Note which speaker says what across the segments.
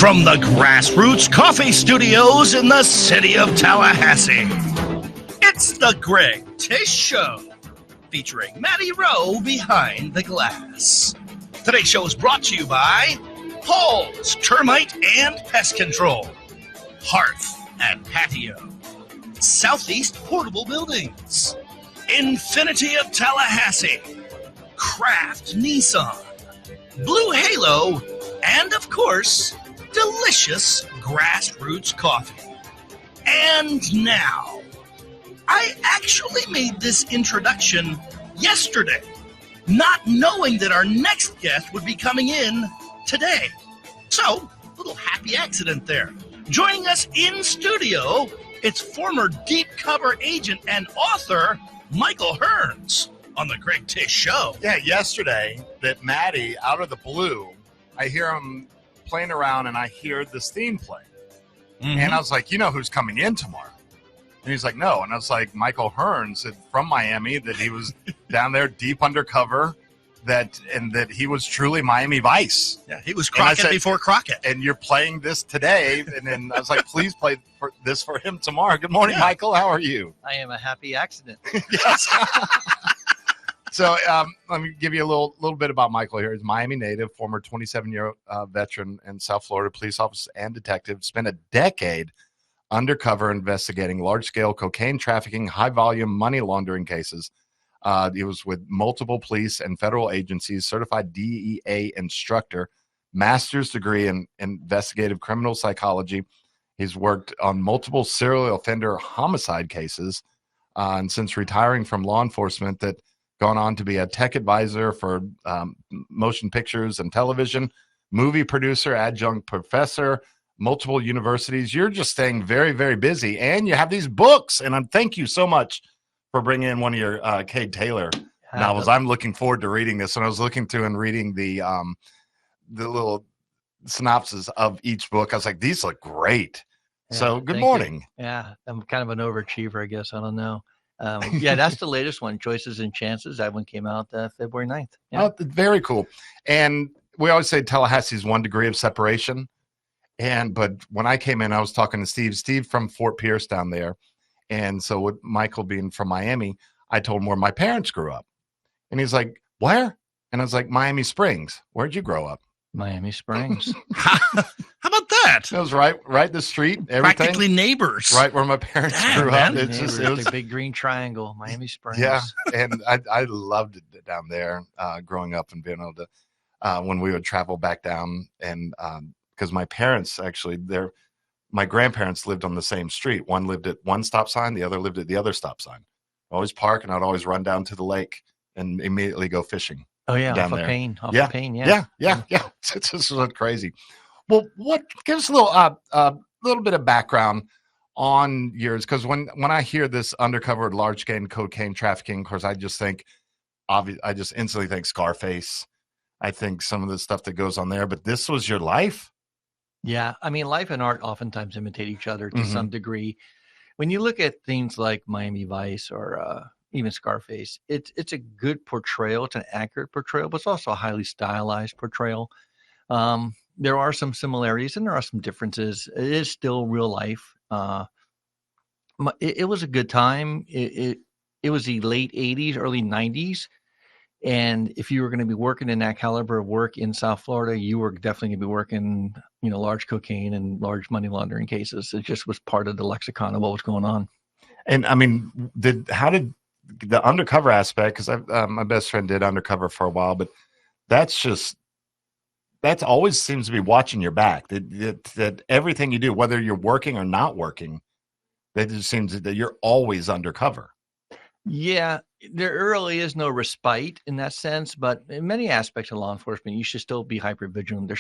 Speaker 1: From the Grassroots Coffee Studios in the city of Tallahassee, it's the Greg Tish Show, featuring Matty Rowe behind the glass. Today's show is brought to you by Paul's Termite and Pest Control, Hearth and Patio, Southeast Portable Buildings, Infinity of Tallahassee, Kraft Nissan, Blue Halo, and of course, delicious Grassroots coffee. And now, I actually made this introduction yesterday, not knowing that our next guest would be coming in today. So, a little happy accident there. Joining us in studio, it's former deep cover agent and author, Michael Hearns, on the Greg Tish Show.
Speaker 2: Yeah, yesterday, that Matty, out of the blue, I hear him playing around and I hear this theme play. Mm-hmm. And I was like, you know who's coming in tomorrow? And he's like, no. And I was like, Michael Hearns from Miami, that he was down there deep undercover, that he was truly Miami Vice.
Speaker 1: Yeah, he was Crockett before Crockett.
Speaker 2: And you're playing this today. And then I was like, please play this for him tomorrow. Good morning, Michael. How are you?
Speaker 3: I am a happy accident.
Speaker 2: Yes. So let me give you a little bit about Michael here. He's a Miami native, former 27-year veteran in South Florida police officer and detective. Spent a decade undercover investigating large-scale cocaine trafficking, high-volume money laundering cases. He was with multiple police and federal agencies, certified DEA instructor, master's degree in investigative criminal psychology. He's worked on multiple serial offender homicide cases, and since retiring from law enforcement, that gone on to be a tech advisor for motion pictures and television, movie producer, adjunct professor, multiple universities. You're just staying very, very busy, and you have these books. And thank you so much for bringing in one of your Cade Taylor novels. I'm looking forward to reading this. When I was looking through and reading the little synopsis of each book, I was like, these look great.
Speaker 3: Yeah,
Speaker 2: so good morning.
Speaker 3: You. Yeah, I'm kind of an overachiever, I guess. I don't know. Yeah, that's the latest one, Choices and Chances. That one came out February 9th. Yeah.
Speaker 2: Oh, very cool. And we always say Tallahassee's 1 degree of separation. But when I came in, I was talking to Steve from Fort Pierce down there. And so with Michael being from Miami, I told him where my parents grew up. And he's like, where? And I was like, Miami Springs. Where'd you grow up?
Speaker 3: Miami Springs.
Speaker 1: How about that?
Speaker 2: It was right the street. Everything.
Speaker 1: Practically neighbors.
Speaker 2: Right where my parents grew up.
Speaker 3: It was a big green triangle, Miami Springs.
Speaker 2: Yeah, and I loved it down there growing up and being able to, when we would travel back down, and because my parents actually, my grandparents lived on the same street. One lived at one stop sign, the other lived at the other stop sign. I'd always park, and I'd always run down to the lake and immediately go fishing.
Speaker 3: Oh yeah,
Speaker 2: down
Speaker 3: off
Speaker 2: there.
Speaker 3: of Pain.
Speaker 2: Yeah.
Speaker 3: Of Pain,
Speaker 2: Yeah. It's just crazy. Well, give us a little bit of background on yours, because when I hear this undercover large-scale cocaine trafficking, of course, I just instantly think Scarface. I think some of the stuff that goes on there, but this was your life?
Speaker 3: Yeah, I mean, life and art oftentimes imitate each other to some degree. When you look at things like Miami Vice or even Scarface, it's a good portrayal. It's an accurate portrayal, but it's also a highly stylized portrayal. There are some similarities and there are some differences. It is still real life. It was a good time. It was the late 80s, early 90s. And if you were going to be working in that caliber of work in South Florida, you were definitely going to be working, large cocaine and large money laundering cases. It just was part of the lexicon of what was going on.
Speaker 2: And I mean, how did the undercover aspect, because my best friend did undercover for a while, but that's always seems to be watching your back, that everything you do, whether you're working or not working, that just seems that you're always undercover.
Speaker 3: Yeah, there really is no respite in that sense, but in many aspects of law enforcement, you should still be hyper vigilant.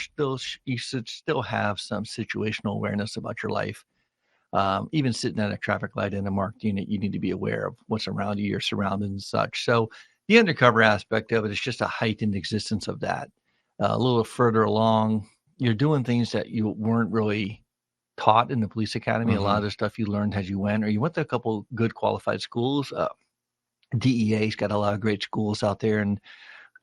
Speaker 3: You should still have some situational awareness about your life. Even sitting at a traffic light in a marked unit, you need to be aware of what's around you, your surroundings and such. So the undercover aspect of it is just a heightened existence of that. A little further along, you're doing things that you weren't really taught in the police academy. A lot of the stuff you learned as you went, or you went to a couple good qualified schools. DEA's got a lot of great schools out there, and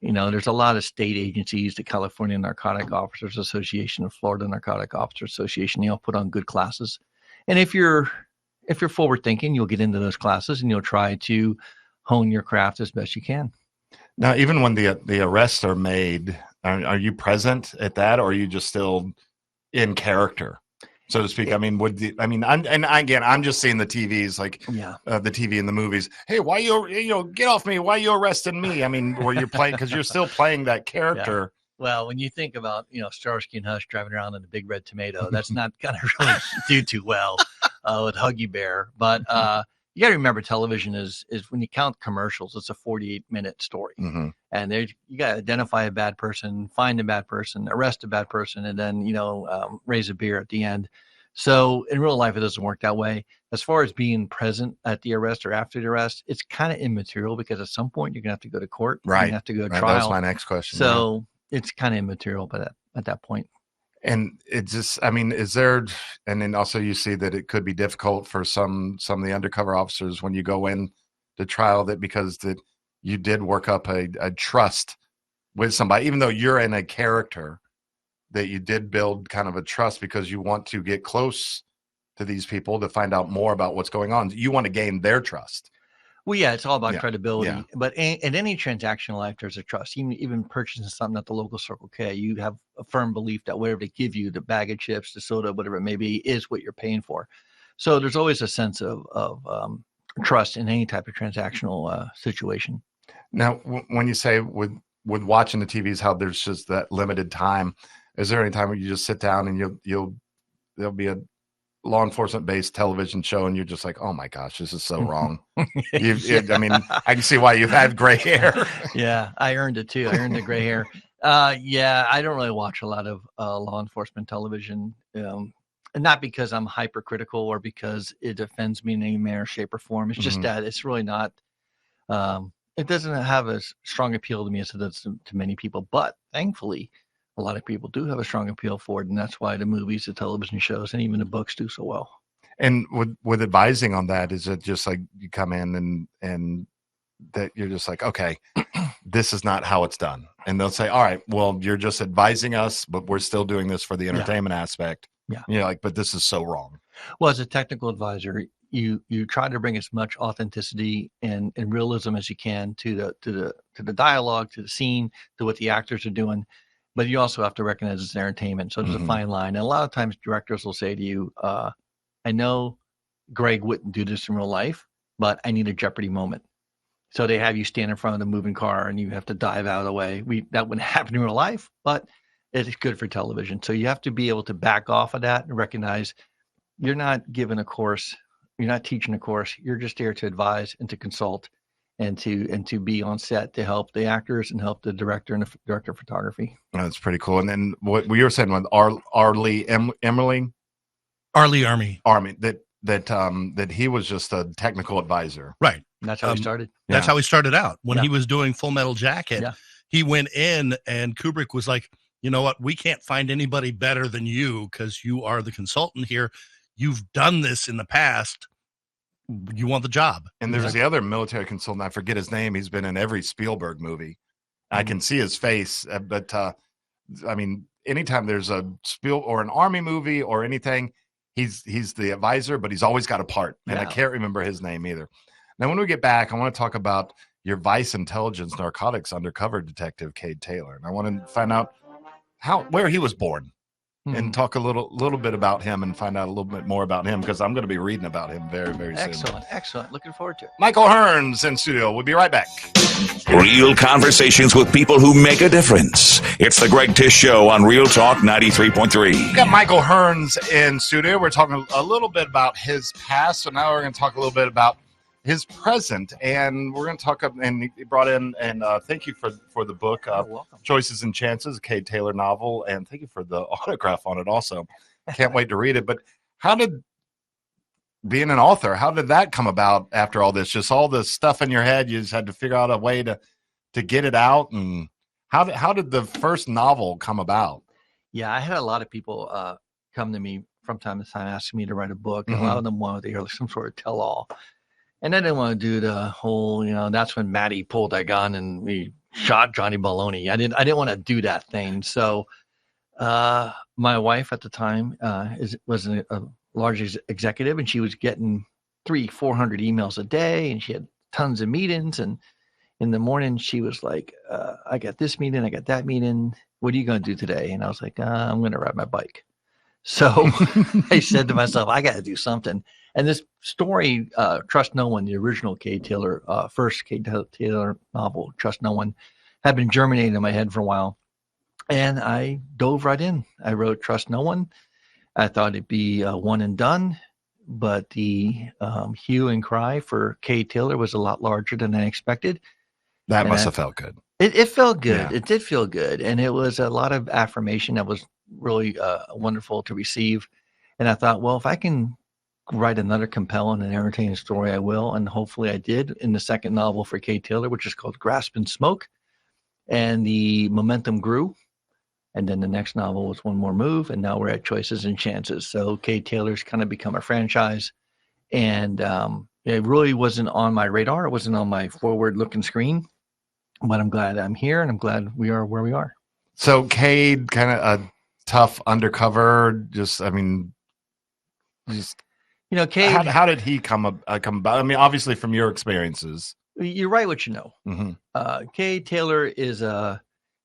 Speaker 3: There's a lot of state agencies, the California Narcotic Officers Association, the Florida Narcotic Officers Association. They all put on good classes. And if you're forward thinking, you'll get into those classes and you'll try to hone your craft as best you can.
Speaker 2: Now, even when the arrests are made, are you present at that, or are you just still in character, so to speak? I mean, I'm just seeing the TVs, like the TV in the movies. Hey, why get off me? Why you arresting me? I mean, where you're playing, because you're still playing that character.
Speaker 3: Yeah. Well, when you think about Starsky and Hutch driving around in a big red tomato, that's not gonna really do too well with Huggy Bear. But you got to remember, television is when you count commercials, it's a 48-minute story, and you got to identify a bad person, find a bad person, arrest a bad person, and then raise a beer at the end. So in real life, it doesn't work that way. As far as being present at the arrest or after the arrest, it's kind of immaterial, because at some point you're gonna have to go to court,
Speaker 2: right?
Speaker 3: You have to go to trial.
Speaker 2: That was my next question.
Speaker 3: So it's kind of immaterial, but at that point.
Speaker 2: And it just, I mean, is there, and then also you see that it could be difficult for some of the undercover officers when you go in to trial, that because that you did work up a trust with somebody, even though you're in a character, that you did build kind of a trust because you want to get close to these people to find out more about what's going on. You want to gain their trust.
Speaker 3: Well, yeah, it's all about credibility.
Speaker 2: Yeah.
Speaker 3: But in any transactional life, there's a trust. Even purchasing something at the local Circle K, you have a firm belief that whatever they give you, the bag of chips, the soda, whatever it may be, is what you're paying for. So there's always a sense of trust in any type of transactional situation.
Speaker 2: Now, when you say with watching the TVs, how there's just that limited time, is there any time where you just sit down and there'll be a law enforcement based television show and you're just like, oh my gosh, this is so wrong? I mean, I can see why you've had gray hair.
Speaker 3: Yeah, I earned it too. I earned the gray hair. Yeah, I don't really watch a lot of law enforcement television, not because I'm hypercritical or because it offends me in any manner, shape, or form. It's just that it's really not. It doesn't have a strong appeal to me as it does to many people. But thankfully, a lot of people do have a strong appeal for it, and that's why the movies, the television shows, and even the books do so well.
Speaker 2: And with advising on that, is it just like you come in and that you're just like, okay, this is not how it's done, and they'll say, all right, well, you're just advising us, but we're still doing this for the entertainment aspect. Yeah, you're like, but this is so wrong.
Speaker 3: Well, as a technical advisor, you try to bring as much authenticity and realism as you can to the dialogue, to the scene, to what the actors are doing. But you also have to recognize it's entertainment. So there's a fine line. And a lot of times directors will say to you, I know Greg wouldn't do this in real life, but I need a Jeopardy moment. So they have you stand in front of the moving car and you have to dive out of the way. That wouldn't happen in real life, but it's good for television. So you have to be able to back off of that and recognize you're not giving a course. You're not teaching a course. You're just there to advise and to consult and to be on set to help the actors and help the director and the director of photography.
Speaker 2: Oh, that's pretty cool. And then what we were saying with Arlie Army, that he was just a technical advisor.
Speaker 4: Right.
Speaker 3: And that's how he started.
Speaker 4: That's how he started out. When he was doing Full Metal Jacket, he went in and Kubrick was like, you know what? We can't find anybody better than you because you are the consultant here. You've done this in the past. You want the job.
Speaker 2: And there's the other military consultant. I forget his name. He's been in every Spielberg movie. I can see his face, but I mean, anytime there's a or an Army movie or anything, he's the advisor, but he's always got a part. And I can't remember his name either. Now, when we get back, I want to talk about your Vice Intelligence Narcotics undercover detective, Cade Taylor. And I want to find out where he was born. And talk a little bit about him and find out a little bit more about him, because I'm going to be reading about him very, very soon.
Speaker 3: Excellent. Looking forward to it.
Speaker 2: Michael Hearns in studio. We'll be right back.
Speaker 5: Real conversations with people who make a difference. It's the Greg Tish Show on Real Talk 93.3.
Speaker 2: We got Michael Hearns in studio. We're talking a little bit about his past, so now we're going to talk a little bit about his present, and we're going to talk. And he brought in, and thank you for the book, Choices and Chances, a Cade Taylor novel, and thank you for the autograph on it. Also, can't wait to read it. But how did being an author? How did that come about after all this? Just all the stuff in your head, you just had to figure out a way to get it out. And how did the first novel come about?
Speaker 3: Yeah, I had a lot of people come to me from time to time asking me to write a book. And a lot of them wanted to hear some sort of tell-all. And I didn't want to do the whole, that's when Maddie pulled that gun and we shot Johnny Baloney. I didn't want to do that thing. So my wife at the time was a large executive, and she was getting 300-400 emails a day, and she had tons of meetings. And in the morning, she was like, I got this meeting, I got that meeting. What are you going to do today? And I was like, I'm going to ride my bike. So I said to myself, I got to do something. And this story, Trust No One, the original Cade Taylor, first Cade Taylor novel, Trust No One, had been germinating in my head for a while. And I dove right in. I wrote Trust No One. I thought it'd be one and done. But the hue and cry for Cade Taylor was a lot larger than I expected.
Speaker 2: That must have felt good.
Speaker 3: It felt good.
Speaker 2: Yeah.
Speaker 3: It did feel good. And it was a lot of affirmation that was really wonderful to receive. And I thought, well, if I can write another compelling and entertaining story, I will. And hopefully I did in the second novel for Cade Taylor, which is called Grasp and Smoke. And the momentum grew. And then the next novel was One More Move. And now we're at Choices and Chances. So Cade Taylor's kind of become a franchise. And it really wasn't on my radar. It wasn't on my forward-looking screen. But I'm glad I'm here, and I'm glad we are where we are.
Speaker 2: So Cade, kind of a tough undercover. Cade. How did he come about? I mean, obviously from your experiences.
Speaker 3: You write what you know.
Speaker 2: Mm-hmm.
Speaker 3: Cade Taylor is a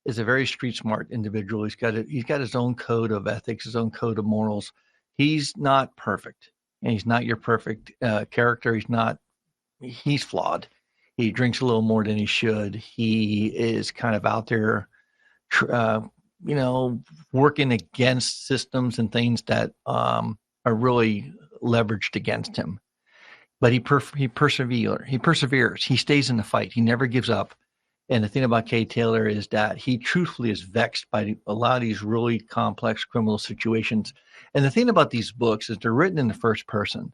Speaker 3: very street smart individual. He's got his own code of ethics, his own code of morals. He's not perfect, and he's not your perfect character. He's flawed. He drinks a little more than he should. He is kind of out there, working against systems and things that are really leveraged against him. But he perseveres. He stays in the fight. He never gives up. And the thing about Cade Taylor is that he truthfully is vexed by a lot of these really complex criminal situations. And the thing about these books is they're written in the first person.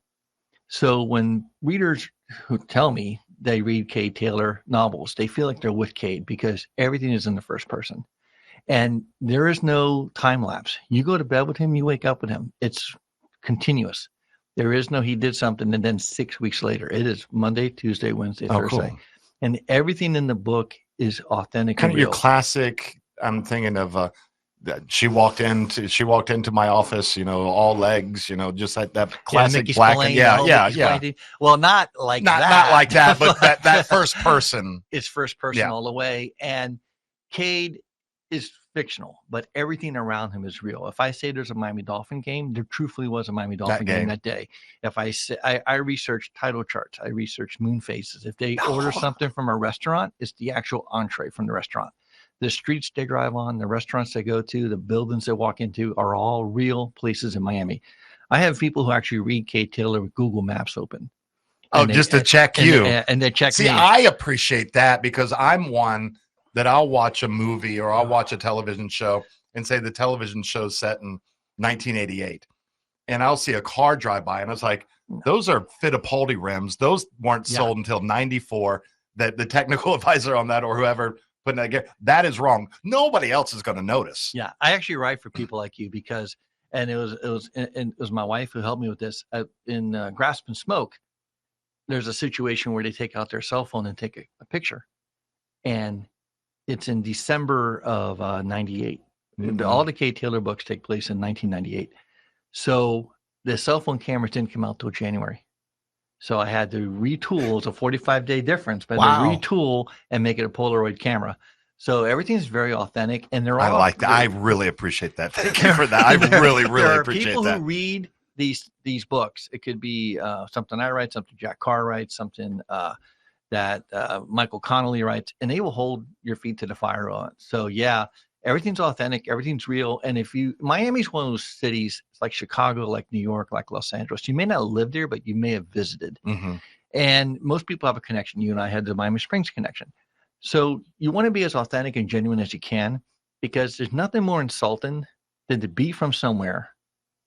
Speaker 3: So when readers who tell me they read Cade Taylor novels, they feel like they're with Cade because everything is in the first person. And there is no time lapse. You go to bed with him, you wake up with him. It's continuous. There is no he did something and then 6 weeks later. It is Monday, Tuesday, Wednesday, Thursday. Cool. And everything in the book is authentic.
Speaker 2: Kind of your classic, I'm thinking of she walked into my office, all legs, just like that classic black. Yeah.
Speaker 3: Well, not like that.
Speaker 2: Not like that, but that first person.
Speaker 3: It's first person all the way. And Cade is fictional, but everything around him is real. If I say there's a Miami Dolphin game, there truthfully was a Miami Dolphin game that day. If I say I researched title charts, I researched moon phases. If they order something from a restaurant, it's the actual entree from the restaurant. The streets they drive on, the restaurants they go to, the buildings they walk into are all real places in Miami. I have people who actually read Cade Taylor with Google Maps open.
Speaker 2: Just to check you.
Speaker 3: And they check me.
Speaker 2: See, I appreciate that because I'm one that I'll watch a movie or I'll watch a television show and say the television show's set in 1988. And I'll see a car drive by and it's like, those are Fittipaldi rims. Those weren't sold until 94. That the technical advisor on that or whoever put that together, that is wrong. Nobody else is going to notice.
Speaker 3: Yeah. I actually write for people like you because, and it was my wife who helped me with this in Grasp and Smoke. There's a situation where they take out their cell phone and take a picture. And it's in December of 98. Mm-hmm. All the Cade Taylor books take place in 1998. So the cell phone cameras didn't come out till January. So I had to retool. It's a 45-day difference, but I had to retool and make it a Polaroid camera. So everything's very authentic, and they're all.
Speaker 2: I like that. I really appreciate that. Thank you for that. I really appreciate that.
Speaker 3: People who read these books. It could be something I write, something Jack Carr writes, something that Michael Connolly writes, and they will hold your feet to the fire on it. So yeah, everything's authentic, everything's real. And Miami's one of those cities, it's like Chicago, like New York, like Los Angeles. You may not live there, but you may have visited. Mm-hmm. And most people have a connection. You and I had the Miami Springs connection. So you want to be as authentic and genuine as you can, because there's nothing more insulting than to be from somewhere,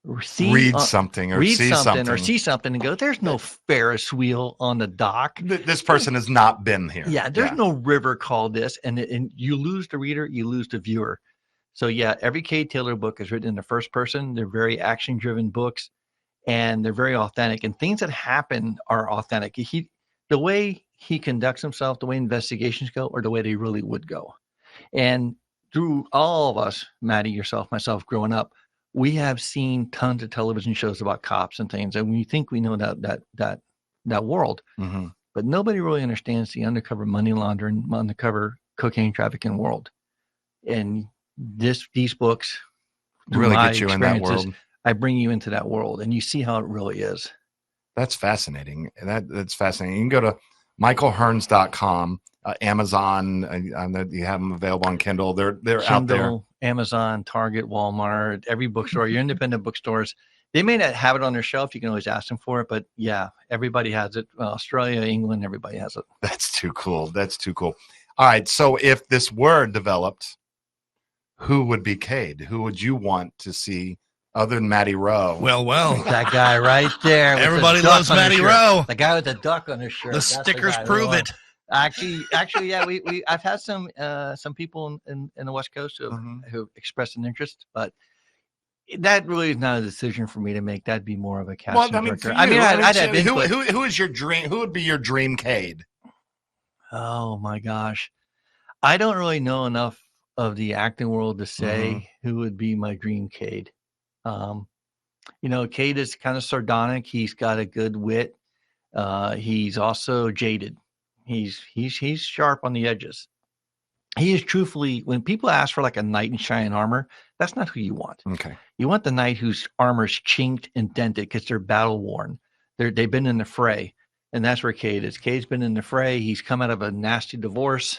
Speaker 2: read something or see
Speaker 3: something and go, there's no Ferris wheel on the dock.
Speaker 2: This person has not been here.
Speaker 3: Yeah, there's no river called this. And you lose the reader, you lose the viewer. So yeah, every Cade Taylor book is written in the first person. They're very action-driven books, and they're very authentic. And things that happen are authentic. the way he conducts himself, the way investigations go, or the way they really would go. And through all of us, Maddie, yourself, myself, growing up, we have seen tons of television shows about cops and things, and we think we know that world, but nobody really understands the undercover money laundering, undercover cocaine trafficking world. And these books
Speaker 2: really get you in that world.
Speaker 3: I bring you into that world, and you see how it really is.
Speaker 2: That's fascinating. That's fascinating. You can go to michaelhearns.com, Amazon. I know you have them available on Kindle. They're
Speaker 3: Kindle,
Speaker 2: out there.
Speaker 3: Amazon, Target, Walmart, every bookstore, your independent bookstores. They may not have it on their shelf. You can always ask them for it, but yeah, everybody has it. Australia, England, everybody has it.
Speaker 2: That's too cool. That's too cool. All right. So if this were developed, who would be Cade? Who would you want to see other than Matty Rowe?
Speaker 4: Well.
Speaker 3: That guy right there.
Speaker 4: Everybody loves Matty Rowe.
Speaker 3: The guy with the duck on his shirt.
Speaker 4: The stickers prove it.
Speaker 3: Actually, yeah, I've had some people in the West Coast who expressed an interest, but that really is not a decision for me to make. That'd be more of a casting director. I'd have input.
Speaker 2: Who is your dream? Who would be your dream Cade?
Speaker 3: Oh my gosh, I don't really know enough of the acting world to say who would be my dream Cade. Cade is kind of sardonic. He's got a good wit. He's also jaded. He's sharp on the edges. He is truthfully, when people ask for like a knight in shining armor, that's not who you want.
Speaker 2: Okay.
Speaker 3: You want the knight whose armor's chinked and dented because they're battle worn. They've been in the fray. And that's where Cade is. Cade's been in the fray. He's come out of a nasty divorce.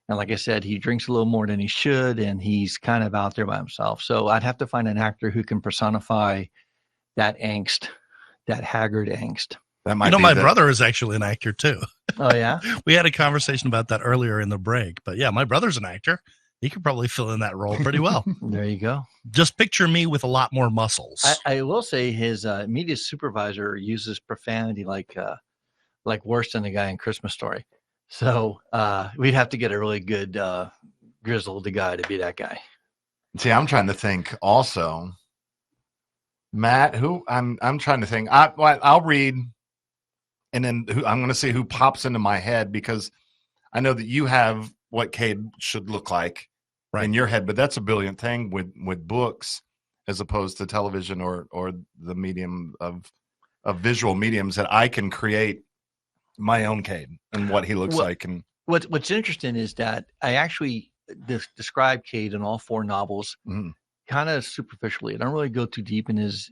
Speaker 3: And like I said, he drinks a little more than he should, and he's kind of out there by himself. So I'd have to find an actor who can personify that angst, that haggard angst.
Speaker 2: That might
Speaker 4: my brother is actually an actor too.
Speaker 3: Oh, yeah?
Speaker 4: We had a conversation about that earlier in the break. But yeah, my brother's an actor. He could probably fill in that role pretty well.
Speaker 3: There you go.
Speaker 4: Just picture me with a lot more muscles.
Speaker 3: I will say his media supervisor uses profanity like worse than the guy in Christmas Story. So we'd have to get a really good grizzled guy to be that guy.
Speaker 2: See, I'm trying to think also. Matt, who I'm trying to think. I'll read, and then I'm going to see who pops into my head, because I know that you have what Cade should look like in your head, but that's a brilliant thing with books as opposed to television or the medium of visual mediums, that I can create my own Cade and what he looks like. And
Speaker 3: what's interesting is that I actually describe Cade in all 4 novels kind of superficially. I don't really go too deep in his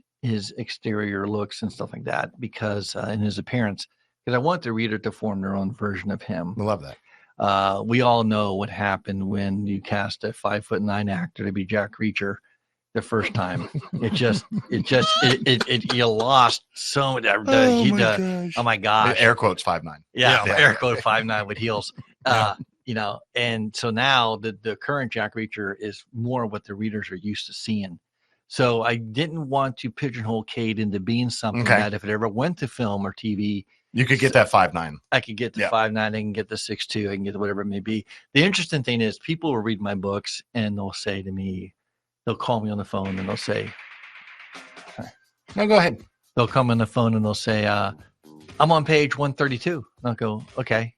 Speaker 3: exterior looks and stuff like that, because in his appearance, because I want the reader to form their own version of him.
Speaker 2: I love that.
Speaker 3: We all know what happened when you cast a 5'9" actor to be Jack Reacher the first time. You lost so much. Oh my gosh.
Speaker 2: Air quotes 5'9".
Speaker 3: Yeah. Air quote 5'9" with heels. And so now the current Jack Reacher is more what the readers are used to seeing. So I didn't want to pigeonhole Cade into being something that if it ever went to film or TV,
Speaker 2: you could get that 5'9". I
Speaker 3: could get the 5'9". I can get the 6'2". I can get whatever it may be. The interesting thing is people will read my books and they'll say to me, they'll call me on the phone and they'll say,
Speaker 2: no, go ahead.
Speaker 3: They'll come on the phone and they'll say, I'm on page 132. And I'll go, okay,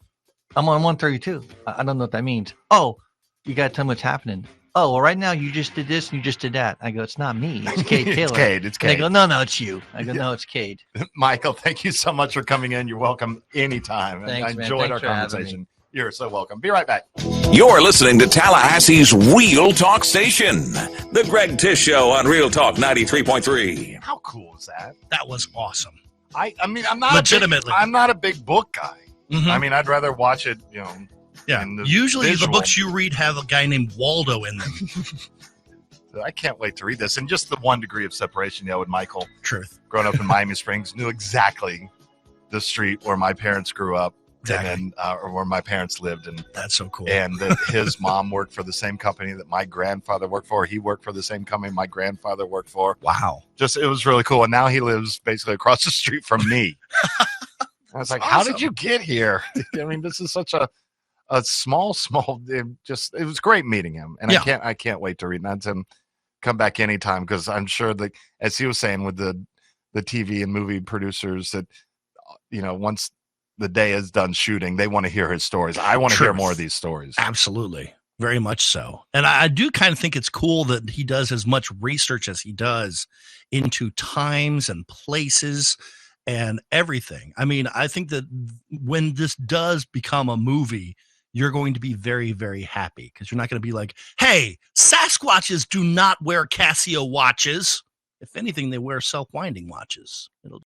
Speaker 3: I'm on 132. I don't know what that means. Oh, you got to tell me what's happening. Oh, well, right now you just did this and you just did that. I go, it's not me. It's Cade Taylor.
Speaker 2: It's Cade.
Speaker 3: They go, no, it's you. I go, no, it's Cade.
Speaker 2: Michael, thank you so much for coming in. You're welcome anytime.
Speaker 3: Thanks,
Speaker 2: I enjoyed our conversation. You're so welcome. Be right back.
Speaker 5: You're listening to Tallahassee's Real Talk Station, the Greg Tish Show on Real Talk 93.3.
Speaker 2: How cool is that?
Speaker 4: That was awesome.
Speaker 2: I mean, I'm not
Speaker 4: legitimately.
Speaker 2: I'm not a big book guy. I mean, I'd rather watch it,
Speaker 4: Yeah. Usually the books you read have a guy named Waldo in them.
Speaker 2: I can't wait to read this. And just the 1 degree of separation, with Michael.
Speaker 4: Truth.
Speaker 2: Growing up in Miami Springs, knew exactly the street where my parents grew up.
Speaker 4: Exactly.
Speaker 2: And or where my parents lived. And
Speaker 4: that's so cool.
Speaker 2: And that his mom worked for the same company that my grandfather worked for. He worked for the same company my grandfather worked for.
Speaker 4: Wow.
Speaker 2: It was really cool. And now he lives basically across the street from me. I was like, awesome. How did you get here? I mean, this is such a small, it was great meeting him. And I can't wait to read that and come back anytime, because I'm sure that, as he was saying, with the TV and movie producers, that, once the day is done shooting, they want to hear his stories. I want to hear more of these stories.
Speaker 4: Absolutely. Very much so. And I do kind of think it's cool that he does as much research as he does into times and places and everything. I mean, I think that when this does become a movie, you're going to be very, very happy because you're not going to be like, hey, Sasquatches do not wear Casio watches. If anything, they wear self-winding watches. It'll